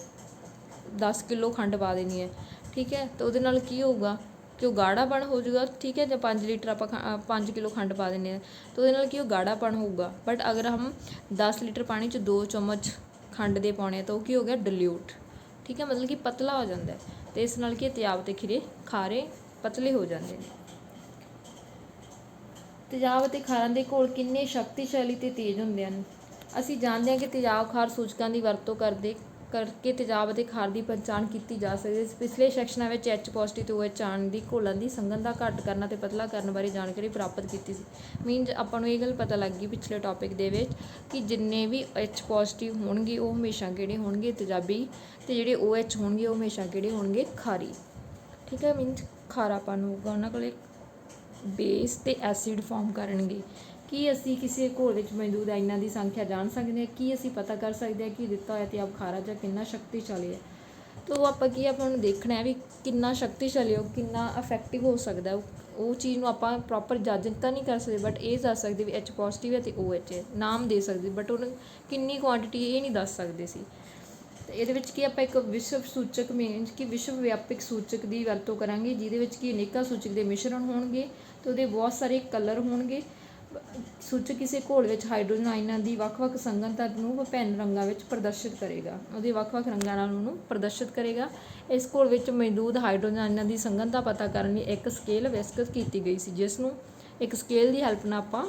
10 ਕਿਲੋ ਖੰਡ ਪਾ ਦੇਣੀ ਹੈ, ਠੀਕ ਹੈ, ਤਾਂ ਉਹਦੇ ਨਾਲ ਕੀ ਹੋਊਗਾ ਕਿ ਉਹ ਗਾੜਾਪਣ ਹੋ ਜਾਊਗਾ, ਠੀਕ ਹੈ। ਜਾਂ 5 ਲੀਟਰ ਆਪਾਂ 5 ਕਿਲੋ ਖੰਡ ਪਾ ਦਿੰਦੇ ਹਾਂ, ਤਾਂ ਉਹਦੇ ਨਾਲ ਕੀ ਉਹ ਗਾੜਾਪਣ ਹੋਊਗਾ। ਬਟ ਅਗਰ ਹਮ 10 ਲੀਟਰ ਪਾਣੀ 'ਚ 2 ਚਮਚ ਖੰਡ ਦੇ ਪਾਉਣੇ, ਤਾਂ ਉਹ ਕੀ ਹੋ ਗਿਆ, ਡਿਲਿਊਟ, ਠੀਕ ਹੈ। ਮਤਲਬ ਕਿ ਪਤਲਾ ਹੋ ਜਾਂਦਾ, ਅਤੇ ਇਸ ਨਾਲ ਕੀ ਤੇਜ਼ਾਬ ਅਤੇ ਖੀਰੇ ਖਾਰੇ ਪਤਲੇ ਹੋ ਜਾਂਦੇ ਨੇ। ਤੇਜ਼ਾਬ ਅਤੇ ਖਾਰਾਂ ਦੇ ਘੋਲ ਕਿੰਨੇ ਸ਼ਕਤੀਸ਼ਾਲੀ ਅਤੇ ਤੇਜ਼ ਹੁੰਦੇ ਹਨ। ਅਸੀਂ ਜਾਣਦੇ ਹਾਂ ਕਿ ਤੇਜ਼ਾਬ ਖਾਰ ਸੂਚਕਾਂ ਦੀ ਵਰਤੋਂ ਕਰਕੇ ਤੇਜ਼ਾਬ ਅਤੇ ਖਾਰ ਦੀ ਪਛਾਣ ਕੀਤੀ ਜਾ ਸਕਦੀ ਹੈ। ਪਿਛਲੇ ਸੈਕਸ਼ਨਾਂ ਵਿੱਚ H ਪੋਜ਼ੀਟਿਵ ਅਤੇ OH ਆਇਨ ਦੀ ਘੋਲਾਂ ਦੀ ਸੰਘਣਤਾ ਘੱਟ ਕਰਨ ਅਤੇ ਪਤਲਾ ਕਰਨ ਬਾਰੇ ਜਾਣਕਾਰੀ ਪ੍ਰਾਪਤ ਕੀਤੀ ਸੀ। ਮੀਨਜ਼ ਆਪਾਂ ਨੂੰ ਇਹ ਗੱਲ ਪਤਾ ਲੱਗ ਗਈ ਪਿਛਲੇ ਟੌਪਿਕ ਦੇ ਵਿੱਚ ਕਿ ਜਿੰਨੇ ਵੀ H ਪੋਜ਼ੀਟਿਵ ਹੋਣਗੇ ਉਹ ਹਮੇਸ਼ਾ ਕਿਹੜੇ ਹੋਣਗੇ, ਤੇਜ਼ਾਬੀ, ਅਤੇ ਜਿਹੜੇ OH ਹੋਣਗੇ ਉਹ ਹਮੇਸ਼ਾ ਕਿਹੜੇ ਹੋਣਗੇ, ਖਾਰੀ, ਠੀਕ ਹੈ। ਮੀਨਜ਼ ਖਾਰਾਪਣ ਹੋਊਗਾ ਉਹਨਾਂ ਕੋਲ, ਬੇਸ ਅਤੇ ਐਸਿਡ ਫਾਰਮ ਕਰਨਗੇ। ਕੀ ਅਸੀਂ ਕਿਸੇ ਘੋਲ ਵਿੱਚ ਮੌਜੂਦ ਆਇਨਾਂ ਦੀ ਸੰਖਿਆ ਜਾਣ ਸਕਦੇ ਹਾਂ? ਕੀ ਅਸੀਂ ਪਤਾ ਕਰ ਸਕਦੇ ਹਾਂ ਕਿ ਦਿੱਤਾ ਹੋਇਆ ਤੇਜ਼ਾਬ ਖਾਰਾ ਜਾਂ ਕਿੰਨਾ ਸ਼ਕਤੀਸ਼ਾਲੀ ਹੈ? ਤਾਂ ਉਹ ਆਪਾਂ ਨੂੰ ਦੇਖਣਾ ਹੈ ਵੀ ਕਿੰਨਾ ਸ਼ਕਤੀਸ਼ਾਲੀ, ਉਹ ਕਿੰਨਾ ਇਫੈਕਟਿਵ ਹੋ ਸਕਦਾ। ਉਹ ਚੀਜ਼ ਨੂੰ ਆਪਾਂ ਪ੍ਰੋਪਰ ਜੱਜ ਤਾਂ ਨਹੀਂ ਕਰ ਸਕਦੇ, ਬਟ ਇਹ ਦੱਸ ਸਕਦੇ ਵੀ H ਪੋਜ਼ੀਟਿਵ ਹੈ ਅਤੇ OH ਹੈ, ਨਾਮ ਦੇ ਸਕਦੇ, ਬਟ ਉਹਨੂੰ ਕਿੰਨੀ ਕੁਆਂਟਿਟੀ ਇਹ ਨਹੀਂ ਦੱਸ ਸਕਦੇ ਸੀ। ਅਤੇ ਇਹਦੇ ਵਿੱਚ ਕੀ ਆਪਾਂ ਇੱਕ ਵਿਸ਼ਵ ਸੂਚਕ ਮੀਨਜ਼ ਕਿ ਵਿਸ਼ਵ ਵਿਆਪਕ ਸੂਚਕ ਦੀ ਵਰਤੋਂ ਕਰਾਂਗੇ, ਜਿਹਦੇ ਵਿੱਚ ਕਿ ਅਨੇਕਾਂ ਸੂਚਕ ਦੇ ਮਿਸ਼ਰਣ ਹੋਣਗੇ ਅਤੇ ਉਹਦੇ ਬਹੁਤ ਸਾਰੇ ਕਲਰ ਹੋਣਗੇ। ਸੂਚਕ ਕਿਸੇ ਘੋਲ ਵਿੱਚ ਹਾਈਡਰੋਜਨ ਆਇਨਾਂ ਦੀ ਵੱਖ-ਵੱਖ ਸੰਘਣਤਾ ਨੂੰ ਵਿਭਿੰਨ ਰੰਗਾਂ ਵਿੱਚ ਪ੍ਰਦਰਸ਼ਿਤ ਕਰੇਗਾ, ਉਹਦੇ ਵੱਖ-ਵੱਖ ਰੰਗਾਂ ਨਾਲ ਉਹਨੂੰ ਪ੍ਰਦਰਸ਼ਿਤ ਕਰੇਗਾ। ਇਸ ਘੋਲ ਵਿੱਚ ਮੌਜੂਦ ਹਾਈਡਰੋਜਨ ਆਇਨਾਂ ਦੀ ਸੰਘਣਤਾ ਪਤਾ ਕਰਨ ਲਈ ਇੱਕ ਸਕੇਲ ਵਿਕਸਿਤ ਕੀਤੀ ਗਈ ਸੀ, ਜਿਸ ਨੂੰ ਇੱਕ ਸਕੇਲ ਦੀ ਹੈਲਪ ਨਾਲ ਆਪਾਂ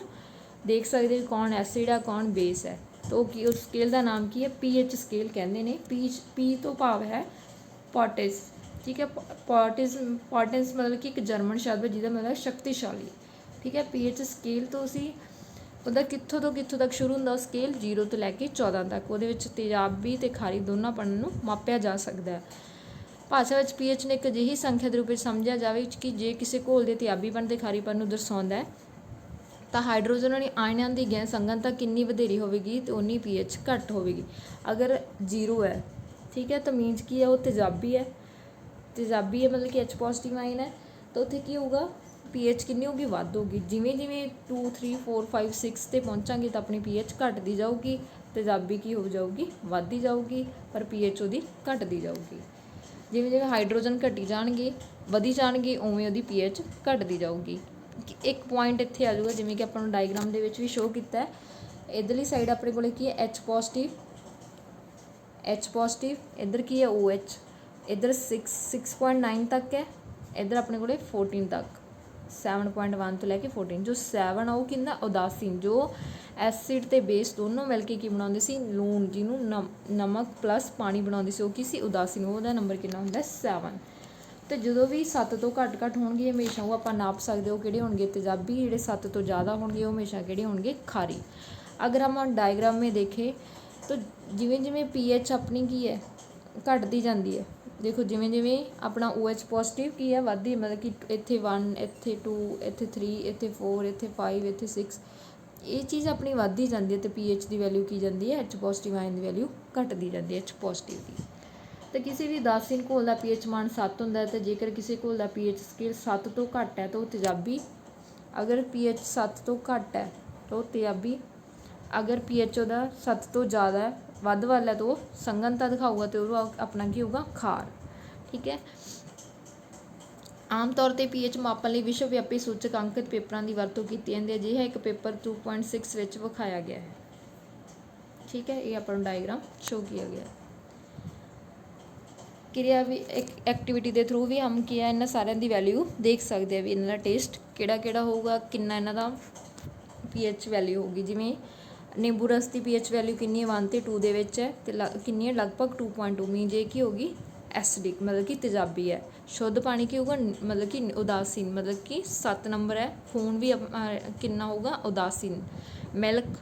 ਦੇਖ ਸਕਦੇ ਵੀ ਕੌਣ ਐਸਿਡ ਹੈ, ਕੌਣ ਬੇਸ ਹੈ। ਤਾਂ ਉਹ ਕੀ, ਉਸ ਸਕੇਲ ਦਾ ਨਾਮ ਕੀ ਹੈ, PH ਸਕੇਲ ਕਹਿੰਦੇ ਨੇ। ਪੀ ਤੋਂ ਭਾਵ ਹੈ ਪੋਟਿਸ, ਠੀਕ ਹੈ। ਪੋਟਿਸ ਮਤਲਬ ਕਿ ਇੱਕ ਜਰਮਨ ਸ਼ਬਦ ਹੈ ਜਿਹਦਾ ਮਤਲਬ ਸ਼ਕਤੀਸ਼ਾਲੀ, ਠੀਕ ਹੈ। PH ਸਕੇਲ ਤੋਂ ਅਸੀਂ ਉਹਦਾ ਕਿੱਥੋਂ ਤੋਂ ਕਿੱਥੋਂ ਤੱਕ ਸ਼ੁਰੂ ਹੁੰਦਾ, ਉਹ ਸਕੇਲ 0 ਤੋਂ ਲੈ ਕੇ 14 ਤੱਕ, ਉਹਦੇ ਵਿੱਚ ਤੇਜ਼ਾਬੀ ਅਤੇ ਖਾਰੀ ਦੋਨਾਂ ਪਣਾਂ ਨੂੰ ਮਾਪਿਆ ਜਾ ਸਕਦਾ ਹੈ। ਭਾਸ਼ਾ ਵਿੱਚ PH ਨੂੰ ਇੱਕ ਅਜਿਹੀ ਸੰਖਿਆ ਦੇ ਰੂਪ ਵਿੱਚ ਸਮਝਿਆ ਜਾਵੇ ਕਿ ਜੇ ਕਿਸੇ ਘੋਲ ਦੇ ਤੇਜ਼ਾਬੀਪਣ ਅਤੇ ਖਾਰੀਪਣ ਨੂੰ ਦਰਸਾਉਂਦਾ ਹੈ, ਤਾਂ ਹਾਈਡਰੋਜਨ ਆਇਨਾਂ ਦੀ ਗੈਸ ਸੰਘਣਤਾ ਕਿੰਨੀ ਵਧੇਰੀ ਹੋਵੇਗੀ ਅਤੇ ਉਨੀ PH ਘੱਟ ਹੋਵੇਗੀ। ਅਗਰ 0 ਹੈ, ਠੀਕ ਹੈ, ਤਾਂ ਮੀਨਜ਼ ਕੀ ਹੈ, ਉਹ ਤੇਜ਼ਾਬੀ ਹੈ। ਤੇਜ਼ਾਬੀ ਹੈ ਮਤਲਬ ਕਿ H ਪੋਜ਼ੀਟਿਵ ਆਇਨ ਹੈ, ਤਾਂ ਉੱਥੇ ਕੀ ਹੋਊਗਾ, PH ਕਿੰਨੀ ਹੋਊਗੀ, ਵੱਧ ਹੋਊਗੀ। ਜਿਵੇਂ ਜਿਵੇਂ 2 3 4 5 6 'ਤੇ ਪਹੁੰਚਾਂਗੇ ਤਾਂ ਆਪਣੀ PH ਘੱਟਦੀ ਜਾਊਗੀ, ਤੇਜ਼ਾਬੀ ਕੀ ਹੋ ਜਾਊਗੀ, ਵੱਧਦੀ ਜਾਊਗੀ, ਪਰ PH ਉਹਦੀ ਘੱਟਦੀ ਜਾਊਗੀ। ਜਿਵੇਂ ਜਿਵੇਂ ਹਾਈਡਰੋਜਨ ਘਟੀ ਜਾਣਗੇ, ਵਧੀ ਜਾਣਗੇ, ਉਵੇਂ ਉਹਦੀ PH ਘੱਟਦੀ ਜਾਊਗੀ। ਇੱਕ ਪੁਆਇੰਟ ਇੱਥੇ ਆ ਜਾਊਗਾ, ਜਿਵੇਂ ਕਿ ਆਪਾਂ ਨੂੰ ਡਾਇਗਰਾਮ ਦੇ ਵਿੱਚ ਵੀ ਸ਼ੋਅ ਕੀਤਾ ਹੈ। ਇੱਧਰਲੀ ਸਾਈਡ ਆਪਣੇ ਕੋਲ ਕੀ ਹੈ, H ਪੋਜ਼ੀਟਿਵ, ਇੱਧਰ ਕੀ ਹੈ, OH, ਇੱਧਰ 6.9 ਤੱਕ ਹੈ, ਇੱਧਰ ਆਪਣੇ ਕੋਲ 14 ਤੱਕ, 7.1 ਤੋਂ ਲੈ ਕੇ 14। ਜੋ 7 ਆ ਉਹ ਕਿੰਨਾ, ਉਦਾਸੀਨ, ਜੋ ਐਸਿਡ ਅਤੇ ਬੇਸ ਦੋਨੋਂ ਮਿਲ ਕੇ ਕੀ ਬਣਾਉਂਦੇ ਸੀ, ਲੂਣ, ਜਿਹਨੂੰ ਨਮਕ ਪਲੱਸ ਪਾਣੀ ਬਣਾਉਂਦੇ ਸੀ, ਉਹ ਕੀ ਸੀ, ਉਦਾਸੀਨ, ਉਹਦਾ ਨੰਬਰ ਕਿੰਨਾ ਹੁੰਦਾ, 7। ਅਤੇ ਜਦੋਂ ਵੀ 7 ਤੋਂ ਘੱਟ ਹੋਣਗੇ ਹਮੇਸ਼ਾ ਉਹ ਆਪਾਂ ਨਾਪ ਸਕਦੇ ਹੋ ਕਿਹੜੇ ਹੋਣਗੇ, ਤੇਜ਼ਾਬੀ। ਜਿਹੜੇ 7 ਤੋਂ ਜ਼ਿਆਦਾ ਹੋਣਗੇ ਉਹ ਹਮੇਸ਼ਾ ਕਿਹੜੇ ਹੋਣਗੇ, ਖਾਰੀ। ਅਗਰ ਆਪਾਂ ਡਾਇਗਰਾਮ में ਦੇਖੇ ਤਾਂ ਜਿਵੇਂ ਜਿਵੇਂ PH ਆਪਣੀ ਕੀ ਹੈ, ਘਟਦੀ ਜਾਂਦੀ ਹੈ। ਦੇਖੋ ਜਿਵੇਂ ਜਿਵੇਂ ਆਪਣਾ OH ਪੋਜ਼ੀਟਿਵ ਕੀ ਹੈ, ਵੱਧਦੀ, ਮਤਲਬ ਕਿ ਇੱਥੇ 1, ਇੱਥੇ 2, ਇੱਥੇ 3, ਇੱਥੇ 4, ਇੱਥੇ 5, ਇੱਥੇ 6, ਇਹ ਚੀਜ਼ ਆਪਣੀ ਵੱਧਦੀ ਜਾਂਦੀ ਹੈ। ਅਤੇ PH ਦੀ ਵੈਲਿਊ ਕੀ ਜਾਂਦੀ ਹੈ, H ਪੋਜ਼ੀਟਿਵ ਆਇਨ ਦੀ ਵੈਲਿਊ ਘਟਦੀ ਜਾਂਦੀ ਹੈ, H ਪੋਜ਼ੀਟਿਵ ਦੀ। ਅਤੇ ਕਿਸੇ ਵੀ ਉਦਾਸੀਨ ਘੋਲ ਦਾ PH ਮਾਨ 7 ਹੁੰਦਾ ਹੈ, ਅਤੇ ਜੇਕਰ ਕਿਸੇ ਘੋਲ ਦਾ PH ਸਕੇਲ 7 ਤੋਂ ਘੱਟ ਹੈ ਤਾਂ ਉਹ ਤੇਜ਼ਾਬੀ। ਅਗਰ PH 7 ਤੋਂ ਘੱਟ ਹੈ ਤਾਂ ਉਹ ਤੇਜ਼ਾਬੀ। ਅਗਰ PH ਉਹਦਾ 7 ਤੋਂ ਜ਼ਿਆਦਾ ਹੈ, ਵੱਧ ਵੱਲ ਹੈ, ਤਾਂ ਉਹ ਸੰਘਣਤਾ ਦਿਖਾਊਗਾ ਅਤੇ ਉਹ ਆਪਣਾ ਕੀ ਹੋਊਗਾ, ਖਾਰ, ਠੀਕ ਹੈ। ਆਮ ਤੌਰ 'ਤੇ PH ਮਾਪਣ ਲਈ ਵਿਸ਼ਵ ਵਿਆਪੀ ਸੂਚਕ ਅੰਕਿਤ ਪੇਪਰਾਂ ਦੀ ਵਰਤੋਂ ਕੀਤੀ ਜਾਂਦੀ ਹੈ। ਅਜਿਹਾ ਇੱਕ ਪੇਪਰ 2.6 ਵਿੱਚ ਵਿਖਾਇਆ ਗਿਆ ਹੈ, ਠੀਕ ਹੈ। ਇਹ ਆਪਾਂ ਨੂੰ ਡਾਇਗਰਾਮ ਸ਼ੋ ਕੀਤਾ ਗਿਆ। ਕਿਰਿਆ ਵੀ ਇੱਕ ਐਕਟੀਵਿਟੀ ਦੇ ਥਰੂ ਵੀ ਹਮ ਕੀ ਹੈ, ਇਹਨਾਂ ਸਾਰਿਆਂ ਦੀ ਵੈਲਿਊ ਦੇਖ ਸਕਦੇ ਆ ਵੀ ਇਹਨਾਂ ਦਾ ਟੇਸਟ ਕਿਹੜਾ ਕਿਹੜਾ ਹੋਊਗਾ, ਕਿੰਨਾ ਇਹਨਾਂ ਦਾ PH ਵੈਲਿਊ ਹੋਊਗੀ। ਜਿਵੇਂ ਨਿੰਬੂ ਰਸ ਦੀ PH ਵੈਲਿਊ ਕਿੰਨੀ ਹੈ, 1 ਅਤੇ 2 ਦੇ ਵਿੱਚ ਹੈ, ਅਤੇ ਕਿੰਨੀ ਹੈ, ਲਗਭਗ 2.2। ਮੀਨਜ਼ ਇਹ ਕੀ ਹੋਊਗੀ, ਐਸਿਡਿਕ मतलब कि तेजाबी है। शुद्ध पानी की होगा मतलब कि उदासीन मतलब कि 7 नंबर है। खून भी कितना होगा उदासीन। मिल्क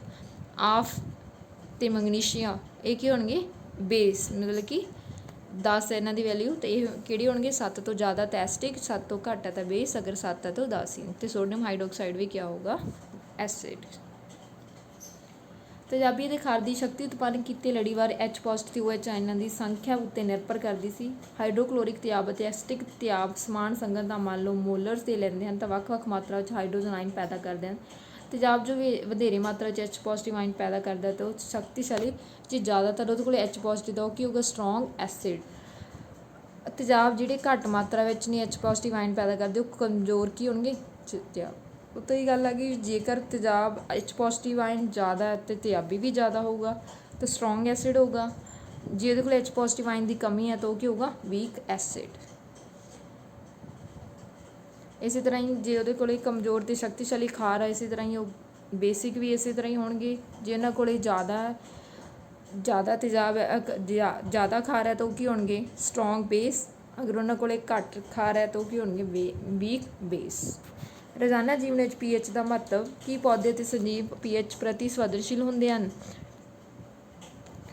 आफ ते मैग्नीशियम ये की होणगे बेस मतलब कि 10 है इन्हां दी वैल्यू तो ये किहड़ी होणगे 7 तो ज़्यादा तो एसिडिक 7 तो घट है तो बेस अगर 7 है तो उदासीन। तो सोडियम हाइड्रोक्साइड भी क्या होगा एसिड। तेजाबी ਦੇ ਖਾਰ ਦੀ ਸ਼ਕਤੀ ਉਤਪੰਨ ਕੀਤੀ ਲੜੀਵਾਰ H ਪੋਜ਼ਿਟਿਵ OH ਆਇਨਾਂ ਦੀ ਸੰਖਿਆ ਉੱਤੇ ਨਿਰਭਰ ਕਰਦੀ ਸੀ। ਹਾਈਡਰੋਕਲੋਰਿਕ ਤਿਆਬ ਅਤੇ ਐਸਿਟਿਕ ਤਿਆਬ ਸਮਾਨ ਸੰਗਤ ਦਾ ਮੰਨ ਲਓ ਮੋਲਰਸ ਦੇ ਲੈਂਦੇ ਹਨ ਤਾਂ ਵੱਖ-ਵੱਖ ਮਾਤਰਾ ਵਿੱਚ ਹਾਈਡਰੋਜਨ ਆਇਨ ਪੈਦਾ ਕਰਦੇ ਹਨ। ਤੇਜ਼ਾਬ ਜੋ ਵੀ ਵਧੇਰੇ ਮਾਤਰਾ 'ਚ H ਪੋਜ਼ਿਟਿਵ ਆਇਨ ਪੈਦਾ ਕਰਦਾ ਤਾਂ ਉਹ ਸ਼ਕਤੀਸ਼ਾਲੀ ਜੇ ਜ਼ਿਆਦਾਤਰ ਉਹਦੇ ਕੋਲ H ਪੋਜ਼ਿਟਿਵ ਦਾ ਉਹ ਕੀ ਹੋਊਗਾ ਸਟਰੋਂਗ ਐਸਿਡ। ਤੇਜ਼ਾਬ ਜਿਹੜੇ ਘੱਟ ਮਾਤਰਾ ਵਿੱਚ ਨਹੀਂ H ਪੋਜ਼ਿਟਿਵ ਆਇਨ ਪੈਦਾ ਕਰਦੇ ਉਹ ਕਮਜ਼ੋਰ ਕੀ ਹੋਣਗੇ ਤੇਜ਼ਾਬ। ਉੱਤੋਂ ਹੀ ਗੱਲ ਆ ਗਈ ਜੇਕਰ ਤੇਜ਼ਾਬ H ਪੋਜ਼ਿਟਿਵ ਆਇਨ ਜ਼ਿਆਦਾ ਹੈ ਅਤੇ ਤੇਜ਼ਾਬੀ ਵੀ ਜ਼ਿਆਦਾ ਹੋਊਗਾ ਤਾਂ ਸਟਰੋਂਗ ਐਸਿਡ ਹੋਊਗਾ। ਜੇ ਉਹਦੇ ਕੋਲ H ਪੋਜ਼ਿਟਿਵ ਆਇਨ ਦੀ ਕਮੀ ਹੈ ਤਾਂ ਉਹ ਕੀ ਹੋਊਗਾ ਵੀਕ ਐਸਿਡ। ਇਸੇ ਤਰ੍ਹਾਂ ਹੀ ਜੇ ਉਹਦੇ ਕੋਲ ਕਮਜ਼ੋਰ ਅਤੇ ਸ਼ਕਤੀਸ਼ਾਲੀ ਖਾਰ ਹੈ ਇਸੇ ਤਰ੍ਹਾਂ ਹੀ ਉਹ ਬੇਸਿਕ ਵੀ ਇਸੇ ਤਰ੍ਹਾਂ ਹੀ ਹੋਣਗੇ। ਜੇ ਉਹਨਾਂ ਕੋਲ ਜ਼ਿਆਦਾ ਤੇਜ਼ਾਬ ਜ਼ਿਆਦਾ ਖਾਰ ਹੈ ਤਾਂ ਉਹ ਕੀ ਹੋਣਗੇ ਸਟਰੋਂਗ ਬੇਸ। ਅਗਰ ਉਹਨਾਂ ਕੋਲ ਘੱਟ ਖਾਰ ਹੈ ਤਾਂ ਉਹ ਕੀ ਹੋਣਗੇ ਵੀਕ ਬੇਸ। ਰੋਜ਼ਾਨਾ ਜੀਵਨ ਵਿੱਚ pH ਦਾ ਮਹੱਤਵ ਕੀ ਪੌਦੇ ਅਤੇ ਸਜੀਵ pH ਪ੍ਰਤੀ ਸੰਵੇਦਨਸ਼ੀਲ ਹੁੰਦੇ ਹਨ।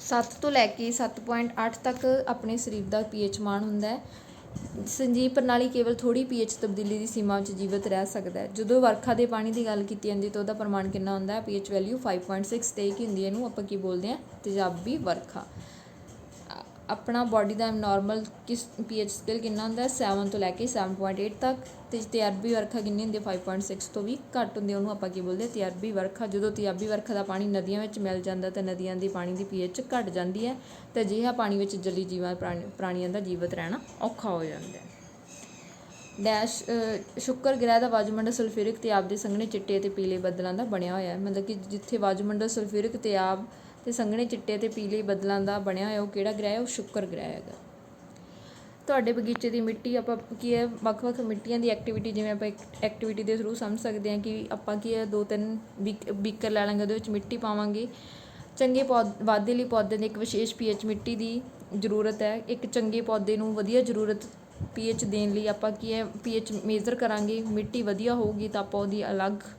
7 ਤੋਂ ਲੈ ਕੇ 7.8 ਤੱਕ ਆਪਣੇ ਸਰੀਰ ਦਾ pH ਮਾਨ ਹੁੰਦਾ ਹੈ। ਸੰਜੀਵ ਪ੍ਰਣਾਲੀ ਕੇਵਲ ਥੋੜ੍ਹੀ pH ਤਬਦੀਲੀ ਦੀ ਸੀਮਾ ਵਿੱਚ ਜੀਵਤ ਰਹਿ ਸਕਦਾ ਹੈ। ਜਦੋਂ ਵਰਖਾ ਦੇ ਪਾਣੀ ਦੀ ਗੱਲ ਕੀਤੀ ਜਾਂਦੀ ਤਾਂ ਉਹਦਾ ਪ੍ਰਮਾਣ ਕਿੰਨਾ ਹੁੰਦਾ ਹੈ pH ਵੈਲਿਊ 5.6 'ਤੇ ਕੀ ਹੁੰਦੀ ਹੈ ਇਹਨੂੰ ਆਪਾਂ ਕੀ ਬੋਲਦੇ ਹਾਂ ਤੇਜ਼ਾਬੀ ਵਰਖਾ। ਆਪਣਾ ਬੋਡੀ ਦਾ ਨੋਰਮਲ pH ਸਕੇਲ ਕਿੰਨਾ ਹੁੰਦਾ 7 ਤੋਂ ਲੈ ਕੇ 7.8 ਤੱਕ ਅਤੇ ਤੇਜ਼ਾਬੀ ਵਰਖਾ ਕਿੰਨੀ ਹੁੰਦੀ 5.6 ਤੋਂ ਵੀ ਘੱਟ ਹੁੰਦੀ ਉਹਨੂੰ ਆਪਾਂ ਕੀ ਬੋਲਦੇ ਤੇਜ਼ਾਬੀ ਵਰਖਾ। ਜਦੋਂ ਤੇਜ਼ਾਬੀ ਵਰਖਾ ਦਾ ਪਾਣੀ ਨਦੀਆਂ ਵਿੱਚ ਮਿਲ ਜਾਂਦਾ ਤਾਂ ਨਦੀਆਂ ਦੀ ਪਾਣੀ ਦੀ pH ਘੱਟ ਜਾਂਦੀ ਹੈ ਅਤੇ ਅਜਿਹਾ ਪਾਣੀ ਵਿੱਚ ਜਲੀ ਜੀਵਾਂ ਪ੍ਰਾਣੀਆਂ ਦਾ ਜੀਵਤ ਰਹਿਣਾ ਔਖਾ ਹੋ ਜਾਂਦਾ ਹੈ। ਸ਼ੁੱਕਰ ਗ੍ਰਹਿ ਦਾ ਵਾਯੂਮੰਡਲ ਸਲਫਿਊਰਿਕ ਤੇਜ਼ਾਬ ਦੇ ਸੰਘਣੇ ਚਿੱਟੇ ਅਤੇ ਪੀਲੇ ਬੱਦਲਾਂ ਦਾ ਬਣਿਆ ਹੋਇਆ ਹੈ। ਮਤਲਬ ਕਿ ਜਿੱਥੇ ਵਾਯੂਮੰਡਲ ਸਲਫਿਊਰਿਕ ਤੇਜ਼ਾਬ ਅਤੇ ਸੰਘਣੇ ਚਿੱਟੇ ਅਤੇ ਪੀਲੇ ਬੱਦਲਾਂ ਦਾ ਬਣਿਆ ਹੋਇਆ ਉਹ ਕਿਹੜਾ ਗ੍ਰਹਿ ਹੈ ਉਹ ਸ਼ੁੱਕਰ ਗ੍ਰਹਿ ਹੈਗਾ। ਤੁਹਾਡੇ ਬਗੀਚੇ ਦੀ ਮਿੱਟੀ ਆਪਾਂ ਕੀ ਹੈ ਵੱਖ ਵੱਖ ਮਿੱਟੀਆਂ ਦੀ ਐਕਟੀਵਿਟੀ ਜਿਵੇਂ ਆਪਾਂ ਐਕਟੀਵਿਟੀ ਦੇ ਥਰੂ ਸਮਝ ਸਕਦੇ ਹਾਂ ਕਿ ਆਪਾਂ ਕੀ ਹੈ 2-3 ਬੀਕਰ ਲੈ ਲਾਂਗੇ ਉਹਦੇ ਵਿੱਚ ਮਿੱਟੀ ਪਾਵਾਂਗੇ। ਚੰਗੇ ਵਾਧੇ ਲਈ ਪੌਦੇ ਦੀ ਇੱਕ ਵਿਸ਼ੇਸ਼ pH ਮਿੱਟੀ ਦੀ ਜ਼ਰੂਰਤ ਹੈ। ਇੱਕ ਚੰਗੇ ਪੌਦੇ ਨੂੰ ਵਧੀਆ ਜ਼ਰੂਰਤ pH ਦੇਣ ਲਈ ਆਪਾਂ ਕੀ ਹੈ pH ਮੇਜ਼ਰ ਕਰਾਂਗੇ। ਮਿੱਟੀ ਵਧੀਆ ਹੋਊਗੀ ਤਾਂ ਆਪਾਂ ਉਹਦੀ ਅਲੱਗ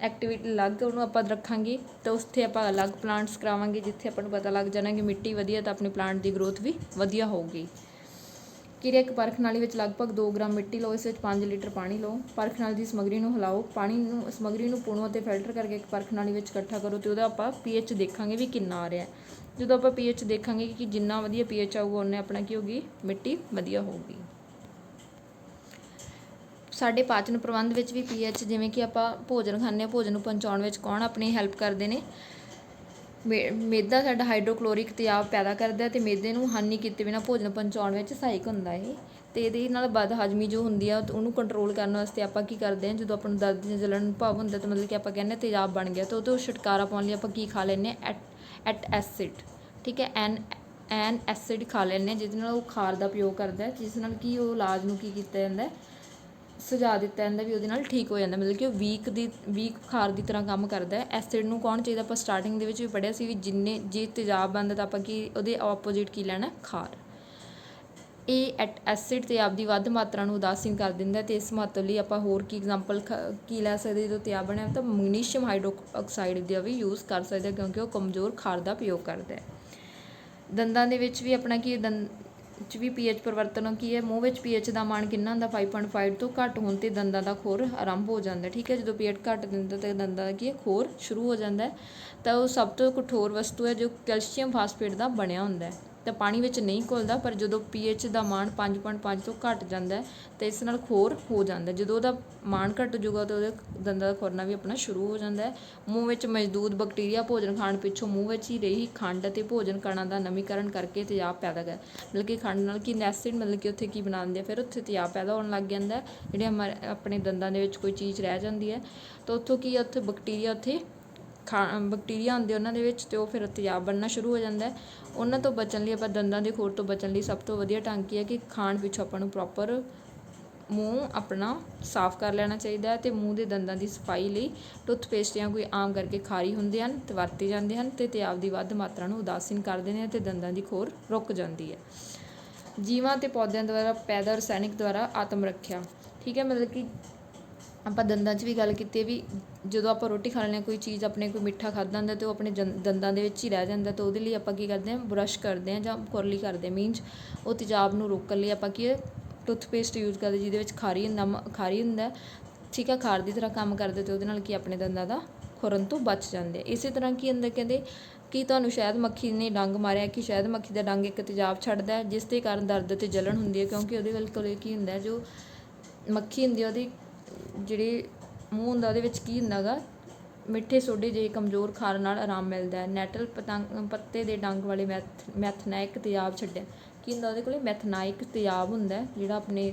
ਐਕਟੀਵਿਟੀ ਅਲੱਗ ਉਹਨੂੰ ਆਪਾਂ ਰੱਖਾਂਗੇ ਤਾਂ ਉੱਥੇ ਆਪਾਂ ਅਲੱਗ ਪਲਾਂਟਸ ਕਰਾਵਾਂਗੇ ਜਿੱਥੇ ਆਪਾਂ ਨੂੰ ਪਤਾ ਲੱਗ ਜਾਣਾ ਕਿ ਮਿੱਟੀ ਵਧੀਆ ਤਾਂ ਆਪਣੇ ਪਲਾਂਟ ਦੀ ਗਰੋਥ ਵੀ ਵਧੀਆ ਹੋਊਗੀ। ਕਿਰਿਆ ਇੱਕ ਪਰਖ ਨਾਲੀ ਵਿੱਚ ਲਗਭਗ 2 ਗ੍ਰਾਮ ਮਿੱਟੀ ਲਓ। ਇਸ ਵਿੱਚ 5 ਲੀਟਰ ਪਾਣੀ ਲਓ। ਪਰਖ ਨਾਲੀ ਦੀ ਸਮੱਗਰੀ ਨੂੰ ਹਿਲਾਓ। ਸਮੱਗਰੀ ਨੂੰ ਪੁਣੋ ਅਤੇ ਫਿਲਟਰ ਕਰਕੇ ਇੱਕ ਪਰਖ ਨਾਲੀ ਵਿੱਚ ਇਕੱਠਾ ਕਰੋ ਅਤੇ ਉਹਦਾ ਆਪਾਂ pH ਦੇਖਾਂਗੇ ਵੀ ਕਿੰਨਾ ਆ ਰਿਹਾ। ਜਦੋਂ ਆਪਾਂ pH ਦੇਖਾਂਗੇ ਕਿ ਜਿੰਨਾ ਵਧੀਆ pH ਆਊਗਾ ਉਹਨੇ ਆਪਣਾ ਕੀ ਹੋਊਗੀ ਮਿੱਟੀ ਵਧੀਆ ਹੋਊਗੀ। ਸਾਡੇ ਪਾਚਨ ਪ੍ਰਬੰਧ ਵਿੱਚ ਵੀ pH ਜਿਵੇਂ ਕਿ ਆਪਾਂ ਭੋਜਨ ਖਾਂਦੇ ਹਾਂ ਭੋਜਨ ਨੂੰ ਪਹੁੰਚਾਉਣ ਵਿੱਚ ਕੌਣ ਆਪਣੀ ਹੈਲਪ ਕਰਦੇ ਨੇ ਮੈਦਾ ਸਾਡਾ ਹਾਈਡਰੋਕਲੋਰਿਕ ਤੇਜ਼ਾਬ ਪੈਦਾ ਕਰਦਾ ਅਤੇ ਮੈਦੇ ਨੂੰ ਹਾਨੀ ਕੀਤੇ ਬਿਨਾਂ ਭੋਜਨ ਪਹੁੰਚਾਉਣ ਵਿੱਚ ਸਹਾਇਕ ਹੁੰਦਾ ਇਹ। ਅਤੇ ਇਹਦੇ ਨਾਲ ਬਦ ਹਜ਼ਮੀ ਜੋ ਹੁੰਦੀ ਆ ਉਹਨੂੰ ਕੰਟਰੋਲ ਕਰਨ ਵਾਸਤੇ ਆਪਾਂ ਕੀ ਕਰਦੇ ਹਾਂ ਜਦੋਂ ਆਪਾਂ ਨੂੰ ਦਰਦ ਜਾਂ ਜਲਣ ਭਾਵ ਹੁੰਦਾ ਤਾਂ ਮਤਲਬ ਕਿ ਆਪਾਂ ਕਹਿੰਦੇ ਤੇਜ਼ਾਬ ਬਣ ਗਿਆ ਤਾਂ ਉਹ ਤੋਂ ਛੁਟਕਾਰਾ ਪਾਉਣ ਲਈ ਆਪਾਂ ਕੀ ਖਾ ਲੈਂਦੇ ਹਾਂ ਐਟ ਐਸਿਡ ਠੀਕ ਹੈ ਐਨ ਐਸਿਡ ਖਾ ਲੈਂਦੇ ਹਾਂ ਜਿਹਦੇ ਨਾਲ ਉਹ ਖਾਰ ਦਾ ਉਪਯੋਗ ਕਰਦਾ ਜਿਸ ਨਾਲ ਕਿ ਉਹ ਇਲਾਜ ਨੂੰ ਕੀ ਕੀਤਾ ਜਾਂਦਾ ਸੁਝਾਅ ਦਿੱਤਾ ਜਾਂਦਾ ਵੀ ਉਹਦੇ ਨਾਲ ਠੀਕ ਹੋ ਜਾਂਦਾ ਮਤਲਬ ਕਿ ਉਹ ਵੀਕ ਖਾਰ ਦੀ ਤਰ੍ਹਾਂ ਕੰਮ ਕਰਦਾ। ਐਸਿਡ ਨੂੰ ਕੌਣ ਚਾਹੀਦਾ ਆਪਾਂ ਸਟਾਰਟਿੰਗ ਦੇ ਵਿੱਚ ਵੀ ਪੜ੍ਹਿਆ ਸੀ ਵੀ ਜੇ ਤੇਜ਼ਾਬ ਬਣਦਾ ਤਾਂ ਆਪਾਂ ਕੀ ਉਹਦੇ ਆਪੋਜਿਟ ਕੀ ਲੈਣਾ ਖਾਰ। ਇਹ ਐਸਿਡ ਤੇਜ਼ਾਬ ਦੀ ਵੱਧ ਮਾਤਰਾ ਨੂੰ ਉਦਾਸੀਨ ਕਰ ਦਿੰਦਾ ਅਤੇ ਇਸ ਮਹੱਤਵ ਲਈ ਆਪਾਂ ਹੋਰ ਕੀ ਐਗਜ਼ਾਮਪਲ ਕੀ ਲੈ ਸਕਦੇ ਜਦੋਂ ਤੇਜ਼ਾਬ ਬਣਿਆ ਤਾਂ ਮੈਗਨੀਸ਼ੀਅਮ ਹਾਈਡਰੋਕਸਾਈਡ ਦਾ ਵੀ ਯੂਜ਼ ਕਰ ਸਕਦੇ ਕਿਉਂਕਿ ਉਹ ਕਮਜ਼ੋਰ ਖਾਰ ਦਾ ਉਪਯੋਗ ਕਰਦਾ ਹੈ। ਦੰਦਾਂ ਦੇ ਵਿੱਚ ਵੀ ਆਪਣਾ ਕੀ ਚ ਵੀ pH ਪਰਿਵਰਤਨ ਕੀ ਹੈ ਮੂੰਹ ਵਿੱਚ pH ਦਾ ਮਾਨ ਕਿੰਨਾ ਹੁੰਦਾ 5.5 ਤੋਂ ਘੱਟ ਹੋਣ 'ਤੇ ਦੰਦਾਂ ਦਾ ਖੋਰ ਆਰੰਭ ਹੋ ਜਾਂਦਾ ਠੀਕ ਹੈ। ਜਦੋਂ pH ਘੱਟ ਦਿੰਦਾ ਤਾਂ ਦੰਦਾਂ ਦਾ ਕੀ ਹੈ ਖੋਰ ਸ਼ੁਰੂ ਹੋ ਜਾਂਦਾ ਤਾਂ ਉਹ ਸਭ ਤੋਂ ਕਠੋਰ ਵਸਤੂ ਹੈ ਜੋ ਕੈਲਸ਼ੀਅਮ ਫਾਸਫੇਟ ਦਾ ਬਣਿਆ ਹੁੰਦਾ ਤਾਂ ਪਾਣੀ ਵਿੱਚ ਨਹੀਂ ਘੁਲਦਾ ਪਰ ਜਦੋਂ pH ਦਾ ਮਾਨ 5.5 ਤੋਂ ਘੱਟ ਜਾਂਦਾ ਤਾਂ ਇਸ ਨਾਲ ਖੋਰ ਹੋ ਜਾਂਦਾ। ਜਦੋਂ ਉਹਦਾ ਮਾਨ ਘੱਟ ਜੂਗਾ ਤਾਂ ਉਹਦੇ ਦੰਦਾਂ ਦਾ ਖੁਰਨਾ ਵੀ ਆਪਣਾ ਸ਼ੁਰੂ ਹੋ ਜਾਂਦਾ। ਮੂੰਹ ਵਿੱਚ ਮੌਜੂਦ ਬੈਕਟੀਰੀਆ ਭੋਜਨ ਖਾਣ ਪਿੱਛੋਂ ਮੂੰਹ ਵਿੱਚ ਹੀ ਰਹੀ ਖੰਡ ਅਤੇ ਭੋਜਨ ਕਣਾਂ ਦਾ ਨਮੀਕਰਨ ਕਰਕੇ ਤੇਜ਼ਾਬ ਪੈਦਾ ਕਰ ਮਤਲਬ ਕਿ ਖੰਡ ਨਾਲ ਕੀ ਐਸਿਡ ਮਤਲਬ ਕਿ ਉੱਥੇ ਕੀ ਬਣਾਉਂਦੇ ਆ ਫਿਰ ਉੱਥੇ ਤੇਜ਼ਾਬ ਪੈਦਾ ਹੋਣ ਲੱਗ ਜਾਂਦਾ। ਜਿਹੜੇ ਆਪਣੇ ਦੰਦਾਂ ਦੇ ਵਿੱਚ ਕੋਈ ਚੀਜ਼ ਰਹਿ ਜਾਂਦੀ ਹੈ ਤਾਂ ਉੱਥੋਂ ਕੀ ਉੱਥੇ ਬੈਕਟੀਰੀਆ ਬੈਕਟੀਰੀਆ ਹੁੰਦੇ ਉਹਨਾਂ ਦੇ ਵਿੱਚ ਅਤੇ ਉਹ ਫਿਰ ਤੇਜ਼ਾਬ ਬਣਨਾ ਸ਼ੁਰੂ ਹੋ ਜਾਂਦਾ। ਉਹਨਾਂ ਤੋਂ ਬਚਣ ਲਈ ਆਪਾਂ ਦੰਦਾਂ ਦੇ ਖੋਰ ਤੋਂ ਬਚਣ ਲਈ ਸਭ ਤੋਂ ਵਧੀਆ ਢੰਗ ਕੀ ਹੈ ਕਿ ਖਾਣ ਪਿੱਛੋਂ ਆਪਾਂ ਨੂੰ ਪ੍ਰੋਪਰ ਮੂੰਹ ਆਪਣਾ ਸਾਫ਼ ਕਰ ਲੈਣਾ ਚਾਹੀਦਾ ਅਤੇ ਮੂੰਹ ਦੇ ਦੰਦਾਂ ਦੀ ਸਫਾਈ ਲਈ ਟੁੱਥਪੇਸਟ ਜਾਂ ਕੋਈ ਆਮ ਕਰਕੇ ਖਾਰੀ ਹੁੰਦੇ ਹਨ ਅਤੇ ਵਰਤੇ ਜਾਂਦੇ ਹਨ ਅਤੇ ਤੇਜ਼ਾਬ ਦੀ ਵੱਧ ਮਾਤਰਾ ਨੂੰ ਉਦਾਸੀਨ ਕਰਦੇ ਨੇ ਅਤੇ ਦੰਦਾਂ ਦੀ ਖੋਰ ਰੁਕ ਜਾਂਦੀ ਹੈ। ਜੀਵਾਂ ਅਤੇ ਪੌਦਿਆਂ ਦੁਆਰਾ ਪੈਦਾ ਰਸਾਇਣਿਕ ਦੁਆਰਾ ਆਤਮ ਰੱਖਿਆ। ਠੀਕ ਹੈ, ਮਤਲਬ ਕਿ ਆਪਾਂ ਦੰਦਾਂ 'ਚ ਵੀ ਗੱਲ ਕੀਤੀ ਵੀ ਜਦੋਂ ਆਪਾਂ ਰੋਟੀ ਖਾ ਲੈਂਦੇ ਹਾਂ, ਕੋਈ ਚੀਜ਼ ਆਪਣੇ ਕੋਈ ਮਿੱਠਾ ਖਾਧਾ ਹੁੰਦਾ ਅਤੇ ਉਹ ਆਪਣੇ ਦੰਦਾਂ ਦੇ ਵਿੱਚ ਹੀ ਰਹਿ ਜਾਂਦਾ, ਤਾਂ ਉਹਦੇ ਲਈ ਆਪਾਂ ਕੀ ਕਰਦੇ ਹਾਂ, ਬਰੱਸ਼ ਕਰਦੇ ਹਾਂ ਜਾਂ ਕੁਰਲੀ ਕਰਦੇ ਹਾਂ। ਮੀਨਜ਼ ਉਹ ਤੇਜ਼ਾਬ ਨੂੰ ਰੋਕਣ ਲਈ ਆਪਾਂ ਕੀ ਟੁੱਥਪੇਸਟ ਯੂਜ਼ ਕਰਦੇ, ਜਿਹਦੇ ਵਿੱਚ ਖਾਰੀ ਹੁੰਦਾ। ਠੀਕ ਆ, ਖਾਰ ਦੀ ਤਰ੍ਹਾਂ ਕੰਮ ਕਰਦੇ, ਅਤੇ ਉਹਦੇ ਨਾਲ ਕੀ ਆਪਣੇ ਦੰਦਾਂ ਦਾ ਖੁਰਨ ਤੋਂ ਬਚ ਜਾਂਦੇ। ਇਸੇ ਤਰ੍ਹਾਂ ਕੀ ਹੁੰਦਾ, ਕਹਿੰਦੇ ਕਿ ਤੁਹਾਨੂੰ ਸ਼ਹਿਦ ਮੱਖੀ ਨੇ ਡੰਗ ਮਾਰਿਆ, ਕਿ ਸ਼ਹਿਦ ਮੱਖੀ ਦਾ ਡੰਗ ਇੱਕ ਤੇਜ਼ਾਬ ਛੱਡਦਾ ਹੈ, ਜਿਸ ਦੇ ਕਾਰਨ ਦਰਦ ਅਤੇ ਜਲਣ ਹੁੰਦੀ ਹੈ, ਕਿਉਂਕਿ ਉਹਦੇ ਕੋਲ ਕੀ ਹੁੰਦਾ, ਜੋ ਮੱਖੀ ਹੁੰਦੀ ਆ ਉਹਦੀ ਜਿਹੜੇ ਮੂੰਹ ਹੁੰਦਾ ਉਹਦੇ ਵਿੱਚ ਕੀ ਹੁੰਦਾ ਗਾ, ਮਿੱਠੇ ਸੋਡੇ ਜਿਹੇ ਕਮਜ਼ੋਰ ਖਾਰ ਨਾਲ ਆਰਾਮ ਮਿਲਦਾ ਹੈ। ਨੈਟਲ ਪੱਤੇ ਦੇ ਡੰਗ ਵਾਲੇ ਮੈਥਨਾਇਕ ਤੇਜ਼ਾਬ ਛੱਡਿਆ, ਕੀ ਹੁੰਦਾ ਉਹਦੇ ਕੋਲ ਮੈਥਨਾਇਕ ਤੇਜ਼ਾਬ ਹੁੰਦਾ, ਜਿਹੜਾ ਆਪਣੇ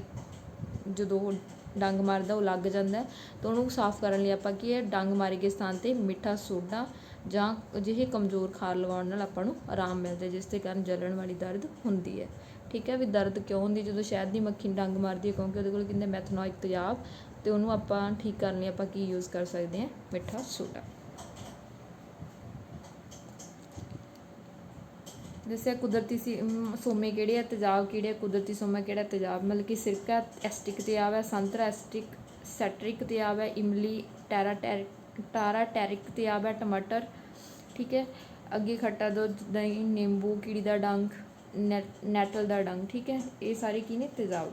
ਜਦੋਂ ਡੰਗ ਮਾਰਦਾ ਉਹ ਲੱਗ ਜਾਂਦਾ, ਤਾਂ ਉਹਨੂੰ ਸਾਫ਼ ਕਰਨ ਲਈ ਆਪਾਂ ਕੀ ਹੈ, ਡੰਗ ਮਾਰੇ ਗਏ ਸਥਾਨ 'ਤੇ ਮਿੱਠਾ ਸੋਡਾ ਜਾਂ ਅਜਿਹੇ ਕਮਜ਼ੋਰ ਖਾਰ ਲਗਾਉਣ ਨਾਲ ਆਪਾਂ ਨੂੰ ਆਰਾਮ ਮਿਲਦਾ, ਜਿਸ ਦੇ ਕਾਰਨ ਜਲਣ ਵਾਲੀ ਦਰਦ ਹੁੰਦੀ ਹੈ। ਠੀਕ ਹੈ, ਵੀ ਦਰਦ ਕਿਉਂ ਹੁੰਦੀ ਜਦੋਂ ਸ਼ਹਿਦ ਦੀ ਮੱਖੀ ਡੰਗ ਮਾਰਦੀ ਹੈ, ਕਿਉਂਕਿ ਉਹਦੇ ਕੋਲ ਕਹਿੰਦੇ ਮੈਥਨਾਇਕ ਤੇਜ਼ਾਬ, ਅਤੇ ਉਹਨੂੰ ਆਪਾਂ ਠੀਕ ਕਰਨ ਲਈ ਆਪਾਂ ਕੀ ਯੂਜ਼ ਕਰ ਸਕਦੇ ਹਾਂ, ਮਿੱਠਾ ਸੋਡਾ। ਦੱਸਿਆ ਕੁਦਰਤੀ ਸੋਮੇ ਕਿਹੜੇ ਆ, ਤੇਜ਼ਾਬ ਕਿਹੜੇ ਆ, ਕੁਦਰਤੀ ਸੋਮਾ ਕਿਹੜਾ ਤੇਜ਼ਾਬ, ਮਤਲਬ ਕਿ ਸਿਰਕਾ ਐਸਟਿਕ ਤੇਜ਼ਾਬ ਹੈ, ਸੰਤਰਾ ਸੈਟਰਿਕ ਤੇਜ਼ਾਬ ਹੈ, ਇਮਲੀ ਟਾਰਾਟੈਰਿਕ ਤੇਜ਼ਾਬ ਹੈ, ਟਮਾਟਰ। ਠੀਕ ਹੈ, ਅੱਗੇ ਖੱਟਾ ਦੁੱਧ, ਦਹੀਂ, ਨਿੰਬੂ, ਕੀੜੀ ਦਾ ਡੰਗ, ਨੈਟਲ ਦਾ ਡੰਗ। ਠੀਕ ਹੈ, ਇਹ ਸਾਰੇ ਕੀ ਨੇ, ਤੇਜ਼ਾਬ।